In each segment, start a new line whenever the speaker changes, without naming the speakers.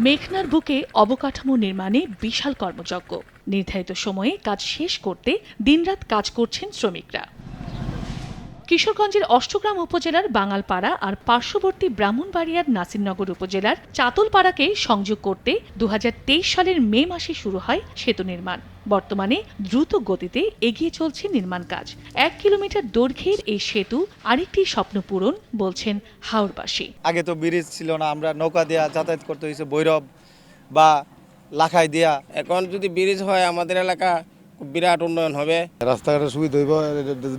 মেঘনার বুকে অবকাঠামো নির্মাণে বিশাল কর্মযজ্ঞ। নির্ধারিত সময়ে কাজ শেষ করতে দিনরাত কাজ করছেন শ্রমিকরা। কিশোরগঞ্জের অষ্টগ্রাম উপজেলার বাঙালপাড়া আর পার্শ্ববর্তী ব্রাহ্মণবাড়িয়ার নাসিরনগর উপজেলার চাতলপাড়াকে সংযোগ করতে 2023 সালের মে মাসে শুরু হয় সেতু নির্মাণ। বর্তমানে দ্রুত গতিতে এগিয়ে চলছে নির্মাণ কাজ। 1 কিলোমিটার দৈর্ঘ্যের এই সেতু আরেকটি স্বপ্ন পূরণ বলছেন হাওরবাসী।
আগে তো ব্রিজ ছিল না, আমরা নৌকা দিয়ে যাতায়াত করতে হয়েছে ভৈরব বা লাখাই দিয়া।
এখন যদি ব্রিজ হয় আমাদের এলাকা বিরাট উন্নয়ন হবে।
রাস্তাঘাটের সুবিধা হইব,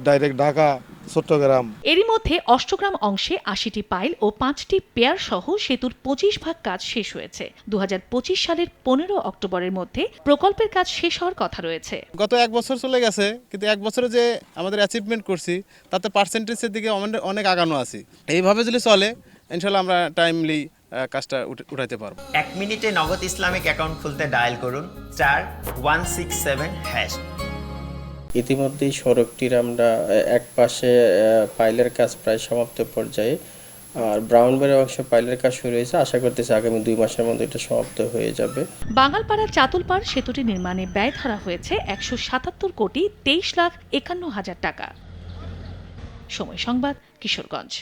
ডাইরেক্ট ঢাকা চট্টগ্রাম।
এরই মধ্যে অষ্টগ্রাম অংশে 80টি পাইল ও 5টি পেয়ার সহ সেতুর 25 ভাগ কাজ শেষ হয়েছে। 2025 সালের 15 অক্টোবরের মধ্যে প্রকল্পের কাজ শেষ হওয়ার কথা রয়েছে।
গত 1 বছর চলে গেছে, কিন্তু 1 বছরে যে আমাদের অ্যাচিভমেন্ট করছি তাতে পার্সেন্টেজের দিকে অনেক আগানো আছি। এইভাবে যদি চলে ইনশাল্লাহ আমরা টাইমলি কাজটা উঠাইতে পারবো।
1 মিনিটে নগদ ইসলামিক অ্যাকাউন্ট খুলতে ডায়াল করুন *167#।
ইতিমধ্যেই সড়কটির আমরা এক পাশে পাইলের কাজ প্রায় সমাপ্ত পর্যায়ে, আর ব্রাউনবাড়ির অংশে পাইলের কাজ শুরু হয়েছে। আশা করতেছি আগামী 2 মাসের মধ্যে এটা সমাপ্ত হয়ে যাবে।
বাঙালপাড়া চাতলপাড় সেতুটি নির্মাণে ব্যয় ধরা হয়েছে 177,23,51,000 টাকা। সময় সংবাদ, কিশোরগঞ্জ।